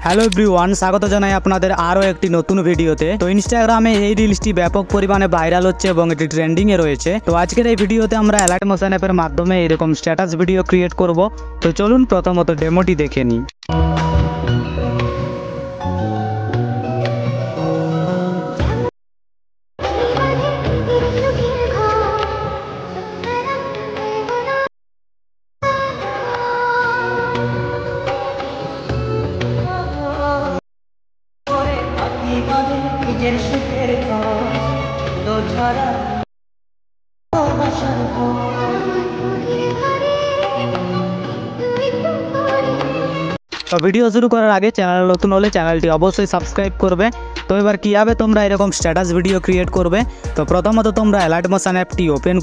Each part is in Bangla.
হ্যালো এভরিওয়ান, স্বাগত জানাই আপনাদের আরও একটি নতুন ভিডিওতে। তো ইনস্টাগ্রামে এই রিলসটি ব্যাপক পরিমাণে ভাইরাল হচ্ছে এবং এটি ট্রেন্ডিংয়ে রয়েছে। তো আজকের এই ভিডিওতে আমরা অ্যালার্ট মোশন অ্যাপের মাধ্যমে এরকম স্ট্যাটাস ভিডিও ক্রিয়েট করব। তো চলুন প্রথমত ডেমোটি দেখে নিই। তো ভিডিও শুরু করার আগে চ্যানেল নতুন হলে চ্যানেলটি অবশ্যই সাবস্ক্রাইব করবে। তো এবার কীভাবে তোমরা এরকম স্ট্যাটাস ভিডিও ক্রিয়েট করবে, তো প্রথমত তোমরা অ্যালার্ট মোশন অ্যাপটি ওপেন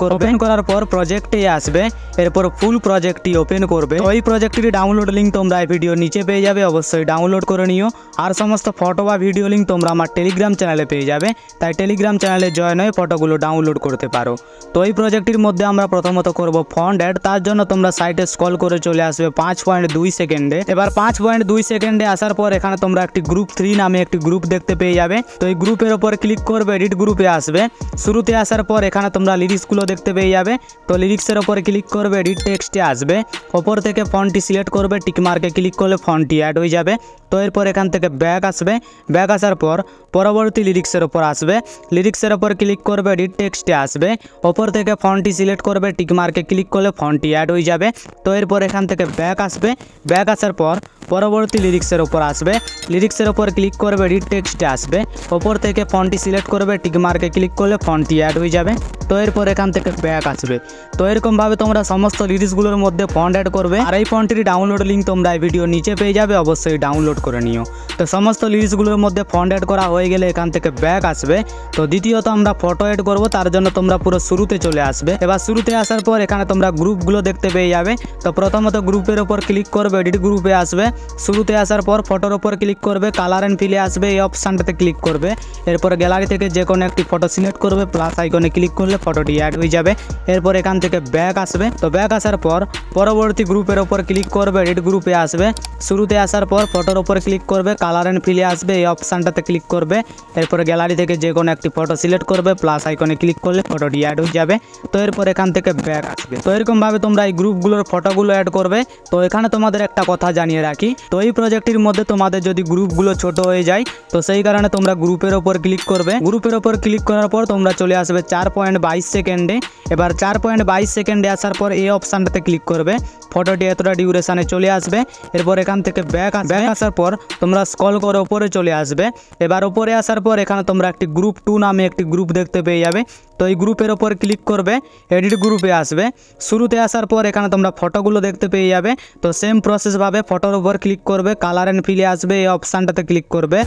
করার পর প্রজেক্টে আসবে, এরপর ফুল প্রজেক্টটি ওপেন করবে। ওই প্রজেক্টটির ডাউনলোড লিঙ্ক তোমরা এই ভিডিও নিচে পেয়ে যাবে, অবশ্যই ডাউনলোড করে নিও। আর সমস্ত ফটো বা ভিডিও লিঙ্ক তোমরা আমার টেলিগ্রাম চ্যানেলে পেয়ে যাবে, তাই টেলিগ্রাম চ্যানেলে জয়েন হয়ে ফটোগুলো ডাউনলোড করতে পারো। তো এই প্রজেক্টটির মধ্যে আমরা প্রথমত করব ফন্ট অ্যাড। তার জন্য তোমরা সাইটে স্ক্রল করে চলে আসবে 5.2 সেকেন্ডে। এবার 5.2 সেকেন্ডে আসার পর এখানে তোমরা একটি গ্রুপ 3 নামে একটি গ্রুপ দেখতে পেয়ে যাবে। তো এই গ্রুপের ওপর ক্লিক করবে, এডিট গ্রুপে আসবে। শুরুতে আসার পর এখানে তোমরা লিরিক্সগুলো দেখতে পেয়ে যাবে। তো লিরিক্সের ওপর ক্লিক করবে, এডিট টেক্সটে আসবে। ওপর থেকে ফন্টটি সিলেক্ট করবে, টিক মার্কে ক্লিক করলে ফন্টটি অ্যাড হয়ে যাবে। তো এরপর এখান থেকে ব্যাক আসবে। ব্যাক আসার পর পরবর্তী লিরিক্সের ওপর আসবে। লিরিক্সের ওপর ক্লিক করবে, এডিট টেক্সটে আসবে। ওপর থেকে ফন্টটি সিলেক্ট করবে, টিক মার্কে ক্লিক করলে ফন্টটি অ্যাড হয়ে যাবে। তো এরপর এখান থেকে ব্যাক আসবে। ব্যাক আসার পর পরবর্তী লিরিক্সের ওপর আসবে। লিরিক্সের ওপর ক্লিক করবে, এডিট টেক্সটে আসবে। ওপর থেকে ফন্টটি সিলেক্ট করবে, টিক মার্কে ক্লিক করলে ফন্টটি অ্যাড হয়ে যাবে। তো এরপর এখান থেকে ব্যাক আসবে। তো এরকমভাবে তোমরা সমস্ত লিরিক্সগুলোর মধ্যে ফন্ট অ্যাড করবে। আর এই ফন্টটির ডাউনলোড লিঙ্ক তোমরা এই ভিডিও নিচে পেয়ে যাবে, অবশ্যই ডাউনলোড করে নিও। তো সমস্ত লিরিক্সগুলোর মধ্যে ফন্ট অ্যাড করা হয়ে গেলে এখান থেকে ব্যাক আসবে। তো দ্বিতীয়ত আমরা ফটো অ্যাড করব, তার জন্য তোমরা পুরো শুরুতে চলে আসবে। এবার শুরুতে আসার পর এখানে তোমরা গ্রুপগুলো দেখতে পেয়ে যাবে। তো প্রথমত গ্রুপের ওপর ক্লিক করবে, এডিট গ্রুপে আসবে। শুরুতে আসার পর ফটোর ওপর ক্লিক করবে, কালার অ্যান্ড ফিলে আসবে, এই অপশানটাতে ক্লিক করবে। এরপর গ্যালারি থেকে যে কোনো একটি ফটো সিলেক্ট করবে, প্লাস আইকনে ক্লিক করলে ফটোটি অ্যাড হয়ে যাবে। এরপর এখান থেকে ব্যাক আসবে। তো ব্যাক আসার পর পরবর্তী গ্রুপের ওপর ক্লিক করবে, এডিট গ্রুপে আসবে। শুরুতে আসার পর ফটোর ওপর ক্লিক করবে, কালার অ্যান্ড ফিলে আসবে, এই অপশানটাতে ক্লিক করবে। এরপর গ্যালারি থেকে যে কোনো একটি ফটো সিলেক্ট করবে, প্লাস আইকনে ক্লিক করলে ফটোটি অ্যাড হয়ে যাবে। তো এরপর এখান থেকে ব্যাক আসবে। তো এরকমভাবে তোমরা এই গ্রুপগুলোর ফটোগুলো অ্যাড করবে। তো এখানে তোমাদের একটা কথা জানিয়ে রাখি, তো এই প্রজেক্টটির মধ্যে তোমাদের যদি গ্রুপগুলো ছোট হয়ে যায়, তো সেই কারণে তোমরা গ্রুপের ওপর ক্লিক করবে। গ্রুপের ওপর ক্লিক করার পর তোমরা চলে আসবে 4.22 সেকেন্ডে। এবার 4.22 সেকেন্ডে আসার পর এই অপশানটাতে ক্লিক করবে, ফটোটি এতটা ডিউরেশনে চলে আসবে। এরপর এখান থেকে ব্যাক আসার পর তোমরা স্ক্রল করে ওপরে চলে আসবে। এবার ওপরে আসার পর এখানে তোমরা একটি গ্রুপ 2 নামে একটি গ্রুপ দেখতে পেয়ে যাবে। তো এই গ্রুপের ওপর ক্লিক করবে, এডিট গ্রুপে আসবে। শুরুতে আসার পর এখানে তোমরা ফটোগুলো দেখতে পেয়ে যাবে। তো সেম প্রসেসভাবে ফটোর ওপর ক্লিক করবে, কালার অ্যান্ড ফিলে আসবে, এই অপশানটাতে ক্লিক করবে।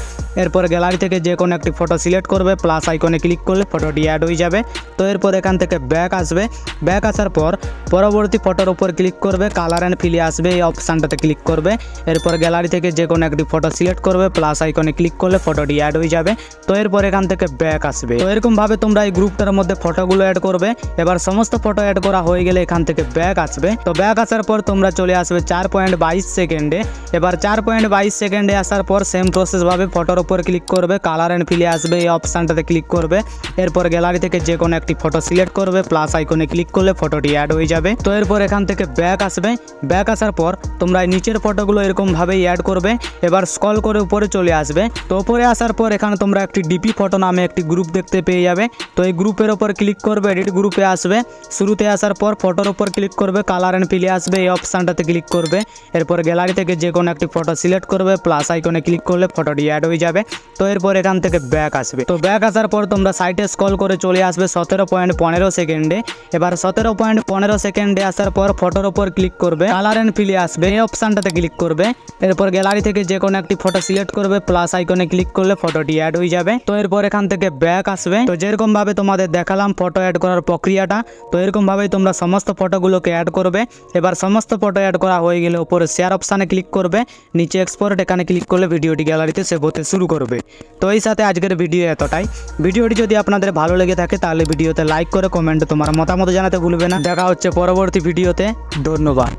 এরপর গ্যালারি থেকে যে কোনো একটি ফটো সিলেক্ট করবে, প্লাস আইকনে ক্লিক করলে ফটোটি অ্যাড হয়ে যাবে। তো এরপর এখান থেকে ব্যাক আসবে। ব্যাক আসার পর পরবর্তী ফটোর ওপর ক্লিক করবে, কালার অ্যান্ড ফিলে আসবে, এই অপশানটাতে ক্লিক করবে। এরপর গ্যালারি থেকে যে কোনো একটি ফটো সিলেক্ট করবে, প্লাস আইকনে ক্লিক করলে ফটোটি অ্যাড হয়ে যাবে। তো এরপর এখান থেকে ব্যাক আসবে। তো এরকমভাবে তোমরা এই গ্রুপটার মধ্যে ফটোগুলো অ্যাড করবে। এবার সমস্ত ফটো অ্যাড করা হয়ে গেলে এখান থেকে ব্যাক আসবে। তো ব্যাক আসার পর তোমরা চলে আসবে 4.22 সেকেন্ডে। এবার 4.22 সেকেন্ডে আসার পর সেম প্রসেসভাবে ফটোর ওপর ক্লিক করবে, কালার অ্যান্ড ফিলে আসবে, এই অপশানটাতে ক্লিক করবে। এরপর গ্যালারি থেকে যে কোনো একটি ফটো সিলেক্ট করবে, প্লাস আইকনে ক্লিক করলে ফটোটি অ্যাড হয়ে যাবে। তো এরপর এখান থেকে ব্যাক আসবে। ব্যাক আসার পর তোমরা এই নিচের ফটোগুলো এরকমভাবেই অ্যাড করবে। এবার স্ক্রল করে উপরে চলে আসবে। তো উপরে আসার পর এখানে তোমরা একটি ডিপি ফটো নামে একটি গ্রুপ দেখতে পেয়ে যাবে। তো এই গ্রুপের ওপর ক্লিক করবে, এডিট গ্রুপে আসবে। শুরুতে আসার পর ফটোর ওপর ক্লিক করবে, কালার অ্যান্ড ফিলে আসবে, এই অপশানটাতে ক্লিক করবে। এরপর গ্যালারি থেকে যে কোনো একটি ফটো সিলেক্ট করবে, প্লাস আইকনে ক্লিক করলে ফটোটি অ্যাড হয়ে যাবে। তো এরপর এখান থেকে ব্যাক আসবে। তো ব্যাক আসার পর তোমরা সাইটে স্ক্রল করে চলে আসবে 17.15 সেকেন্ডে। এবার 17.15 সেকেন্ডে আসার পর ফটোর ওপর ক্লিক করবে, কালার অ্যান্ড ফিলে আসবে, এই অপশানটাতে ক্লিক করবে। এরপর গ্যালারি থেকে যে কোনো একটি ফটো সিলেক্ট করবে, প্লাস আইকনে ক্লিক করলে ফটোটি অ্যাড হয়ে যাবে। তো এরপর এখান থেকে ব্যাক আসবে। তো যেরকম ভাবে তোমাদের দেখালাম ফটো অ্যাড করার প্রক্রিয়াটা, তো এরকম ভাবেই তোমরা সমস্ত ফটোগুলোকে অ্যাড করবে। এবার সমস্ত ফটো অ্যাড করা হয়ে গেলে উপরে শেয়ার অপশানে ক্লিক করবে, নিচে এক্সপোর্ট এখানে ক্লিক করলে ভিডিওটি গ্যালারিতে সেভ হতে শুরু করবে। তো এই সাথে আজকের ভিডিও এতটাই। ভিডিওটি যদি আপনাদের ভালো লেগে থাকে তাহলে ভিডিওতে লাইক করে কমেন্টে তোমার মতামত জানাতে ভুলবে না। দেখা হচ্ছে পরবর্তী ভিডিওতে। ধন্যবাদ।